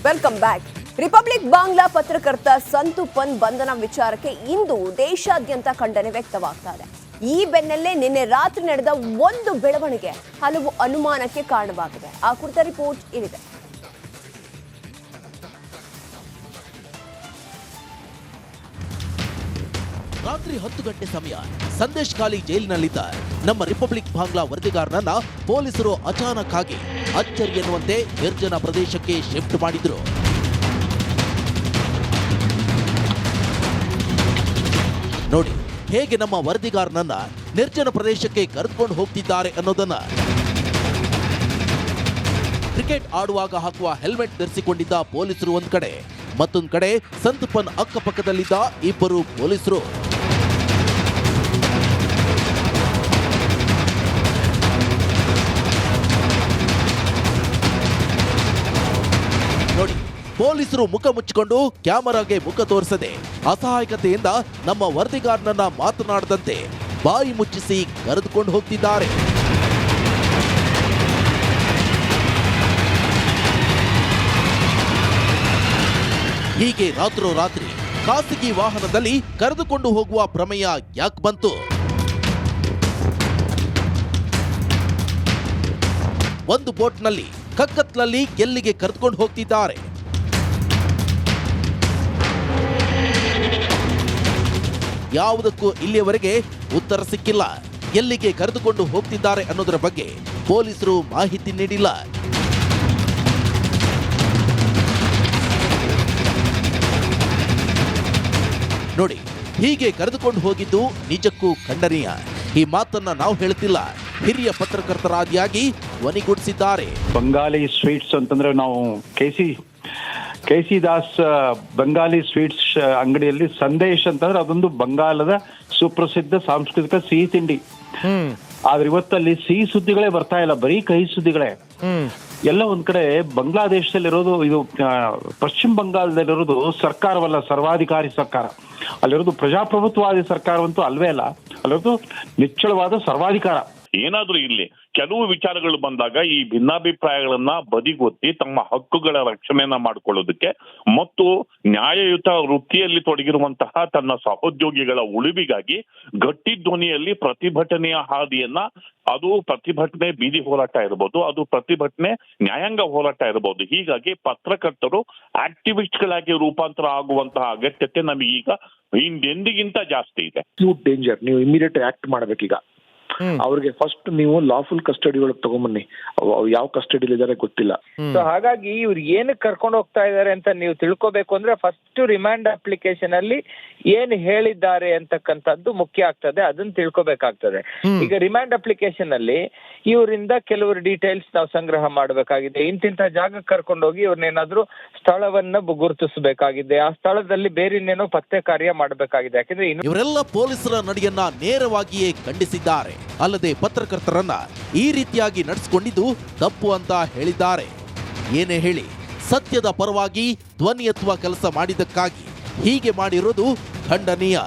Welcome back. Republic Bangla ಪತ್ರಕರ್ತ ಸಂತುಪನ್ ಬಂಧನ ವಿಚಾರಕ್ಕೆ ಇಂದು ದೇಶಾದ್ಯಂತ ಖಂಡನೆ ವ್ಯಕ್ತವಾಗ್ತಾ ಇದೆ. ಈ ಬೆನ್ನಲ್ಲೇ ನಿನ್ನೆ ರಾತ್ರಿ ನಡೆದ ಒಂದು ಬೆಳವಣಿಗೆ ಹಲವು ಅನುಮಾನಕ್ಕೆ ಕಾರಣವಾಗಿದೆ. ಆ ಕುರಿತ ರಿಪೋರ್ಟ್ ಇಲ್ಲಿದೆ. ರಾತ್ರಿ 10 ಗಂಟೆ ಸಮಯ ಸಂದೇಶ್ ಖಾಲಿ ಜೈಲಿನಲ್ಲಿದ್ದ ನಮ್ಮ ರಿಪಬ್ಲಿಕ್ ಬಾಂಗ್ಲಾ ವರದಿಗಾರನನ್ನ ಪೊಲೀಸರು ಅಚಾನಕ್ ಆಗಿ ಅಚ್ಚರಿ ಎನ್ನುವಂತೆ ನಿರ್ಜನ ಪ್ರದೇಶಕ್ಕೆ ಶಿಫ್ಟ್ ಮಾಡಿದ್ರು. ನೋಡಿ ಹೇಗೆ ನಮ್ಮ ವರದಿಗಾರನನ್ನ ನಿರ್ಜನ ಪ್ರದೇಶಕ್ಕೆ ಕರೆದುಕೊಂಡು ಹೋಗ್ತಿದ್ದಾರೆ ಅನ್ನೋದನ್ನ. ಕ್ರಿಕೆಟ್ ಆಡುವಾಗ ಹಾಕುವ ಹೆಲ್ಮೆಟ್ ಧರಿಸಿಕೊಂಡಿದ್ದ ಪೊಲೀಸರು ಒಂದ್ ಕಡೆ, ಮತ್ತೊಂದು ಕಡೆ ಸಂತುಪನ್ ಅಕ್ಕಪಕ್ಕದಲ್ಲಿದ್ದ ಇಬ್ಬರು ಪೊಲೀಸರು. ನೋಡಿ, ಪೊಲೀಸರು ಮುಖ ಮುಚ್ಚಿಕೊಂಡು ಕ್ಯಾಮೆರಾಗೆ ಮುಖ ತೋರಿಸದೆ ಅಸಹಾಯಕತೆಯಿಂದ ನಮ್ಮ ವರದಿಗಾರನನ್ನ ಮಾತನಾಡದಂತೆ ಬಾಯಿ ಮುಚ್ಚಿಸಿ ಕರೆದುಕೊಂಡು ಹೋಗ್ತಿದ್ದಾರೆ. ಹೀಗೆ ರಾತ್ರೋರಾತ್ರಿ ಖಾಸಗಿ ವಾಹನದಲ್ಲಿ ಕರೆದುಕೊಂಡು ಹೋಗುವ ಪ್ರಮೇಯ ಯಾಕೆ ಬಂತು? ಒಂದು ಬೋಟ್ನಲ್ಲಿ ಕಕ್ಕತ್ಲಲ್ಲಿ ಎಲ್ಲಿಗೆ ಕರೆದುಕೊಂಡು ಹೋಗ್ತಿದ್ದಾರೆ? ಯಾವುದಕ್ಕೂ ಇಲ್ಲಿಯವರೆಗೆ ಉತ್ತರ ಸಿಕ್ಕಿಲ್ಲ. ಎಲ್ಲಿಗೆ ಕರೆದುಕೊಂಡು ಹೋಗ್ತಿದ್ದಾರೆ ಅನ್ನೋದರ ಬಗ್ಗೆ ಪೊಲೀಸರು ಮಾಹಿತಿ ನೀಡಿಲ್ಲ. ನೋಡಿ, ಹೀಗೆ ಕರೆದುಕೊಂಡು ಹೋಗಿದ್ದು ನಿಜಕ್ಕೂ ಖಂಡನೀಯ. ಈ ಮಾತನ್ನ ನಾವು ಹೇಳ್ತಿಲ್ಲ, ಹಿರಿಯ ಪತ್ರಕರ್ತರಾದಿಯಾಗಿ ಧ್ವನಿಗೂಡಿಸಿದ್ದಾರೆ. ಬಂಗಾಲಿ ಸ್ವೀಟ್ಸ್ ಅಂತಂದ್ರೆ ನಾವು ಕೆಸಿ ದಾಸ್ ಬಂಗಾಲಿ ಸ್ವೀಟ್ಸ್ ಅಂಗಡಿಯಲ್ಲಿ ಸಂದೇಶ್ ಅಂತಂದ್ರೆ ಅದೊಂದು ಬಂಗಾಲದ ಸುಪ್ರಸಿದ್ಧ ಸಾಂಸ್ಕೃತಿಕ ಸಿಹಿ ತಿಂಡಿ. ಆದ್ರೆ ಇವತ್ತಲ್ಲಿ ಸಿಹಿ ಸುದ್ದಿಗಳೇ ಬರ್ತಾ ಇಲ್ಲ, ಬರೀ ಕಹಿ ಸುದ್ದಿಗಳೇ. ಎಲ್ಲ ಒಂದ್ ಕಡೆ ಬಾಂಗ್ಲಾದೇಶದಲ್ಲಿರೋದು, ಇದು ಪಶ್ಚಿಮ ಬಂಗಾಳದಲ್ಲಿರೋದು ಸರ್ಕಾರವಲ್ಲ, ಸರ್ವಾಧಿಕಾರಿ ಸರ್ಕಾರ. ಅಲ್ಲಿರೋದು ಪ್ರಜಾಪ್ರಭುತ್ವವಾದಿ ಸರ್ಕಾರವಂತೂ ಅಲ್ವೇ ಅಲ್ಲ, ಅಲ್ಲಿರೋದು ನಿಚ್ಚಳವಾದ ಸರ್ವಾಧಿಕಾರ. ಏನಾದ್ರೂ ಇಲ್ಲಿ ಕೆಲವು ವಿಚಾರಗಳು ಬಂದಾಗ ಈ ಭಿನ್ನಾಭಿಪ್ರಾಯಗಳನ್ನ ಬದಿಗೊತ್ತಿ ತಮ್ಮ ಹಕ್ಕುಗಳ ರಕ್ಷಣೆಯನ್ನ ಮಾಡಿಕೊಳ್ಳೋದಕ್ಕೆ ಮತ್ತು ನ್ಯಾಯಯುತ ವೃತ್ತಿಯಲ್ಲಿ ತೊಡಗಿರುವಂತಹ ತನ್ನ ಸಹೋದ್ಯೋಗಿಗಳ ಉಳಿವಿಗಾಗಿ ಗಟ್ಟಿ ಧ್ವನಿಯಲ್ಲಿ ಪ್ರತಿಭಟನೆಯ ಹಾದಿಯನ್ನ, ಅದು ಪ್ರತಿಭಟನೆ ಬೀದಿ ಹೋರಾಟ ಇರಬಹುದು, ಅದು ಪ್ರತಿಭಟನೆ ನ್ಯಾಯಾಂಗ ಹೋರಾಟ ಇರಬಹುದು. ಹೀಗಾಗಿ ಪತ್ರಕರ್ತರು ಆಕ್ಟಿವಿಸ್ಟ್ಗಳಾಗಿ ರೂಪಾಂತರ ಆಗುವಂತಹ ಅಗತ್ಯತೆ ನಮಗೆ ಈಗ ಹಿಂದೆಂದಿಗಿಂತ ಜಾಸ್ತಿ ಇದೆ. ಡೇಂಜರ್, ನೀವು ಇಮಿಡಿಯೇಟ್ ಆಕ್ಟ್ ಮಾಡ್ಬೇಕೀಗ. ಅವ್ರಿಗೆ ಫಸ್ಟ್ ನೀವು ಲಾಫುಲ್ ಕಸ್ಟಡಿ ಒಳಗೆ ತಗೊಂಬನ್ನಿ. ಯಾವ ಕಸ್ಟಡಿಲಿ ಇದಾರೆ ಗೊತ್ತಿಲ್ಲ. ಸೊ ಹಾಗಾಗಿ ಇವ್ರು ಏನಕ್ಕೆ ಕರ್ಕೊಂಡು ಹೋಗ್ತಾ ಇದಾರೆ ಅಂತ ನೀವು ತಿಳ್ಕೊಬೇಕು ಅಂದ್ರೆ ಫಸ್ಟ್ ರಿಮಾಂಡ್ ಅಪ್ಲಿಕೇಶನ್ ಅಲ್ಲಿ ಏನ್ ಹೇಳಿದ್ದಾರೆ ಅಂತಕ್ಕಂಥದ್ದು ಮುಖ್ಯ ಆಗ್ತದೆ, ಅದನ್ನ ತಿಳ್ಕೊಬೇಕಾಗ್ತದೆ. ಈಗ ರಿಮಾಂಡ್ ಅಪ್ಲಿಕೇಶನ್ ಅಲ್ಲಿ ಇವರಿಂದ ಕೆಲವರು ಡೀಟೇಲ್ಸ್ ನಾವು ಸಂಗ್ರಹ ಮಾಡಬೇಕಾಗಿದೆ. ಇಂತಿಂತ ಜಾಗಕ್ಕೆ ಕರ್ಕೊಂಡೋಗಿ ಇವ್ರನ್ನೇನಾದ್ರೂ ಸ್ಥಳವನ್ನ ಗುರುತಿಸಬೇಕಾಗಿದೆ, ಆ ಸ್ಥಳದಲ್ಲಿ ಬೇರೆ ಇನ್ನೇನೋ ಪತ್ತೆ ಕಾರ್ಯ ಮಾಡಬೇಕಾಗಿದೆ. ಯಾಕಂದ್ರೆ ಇವರೆಲ್ಲ ಪೊಲೀಸರ ನಡೆಯನ್ನ ನೇರವಾಗಿಯೇ ಖಂಡಿಸಿದ್ದಾರೆ. ಅಲ್ಲದೆ ಪತ್ರಕರ್ತರನ್ನ ಈ ರೀತಿಯಾಗಿ ನಡೆಸಿಕೊಂಡಿದ್ದು ತಪ್ಪು ಅಂತ ಹೇಳಿದ್ದಾರೆ. ಏನೇ ಹೇಳಿ, ಸತ್ಯದ ಪರವಾಗಿ ಧ್ವನಿ ಎತ್ತುವ ಕೆಲಸ ಮಾಡಿದ್ದಕ್ಕಾಗಿ ಹೀಗೆ ಮಾಡಿರೋದು ಖಂಡನೀಯ.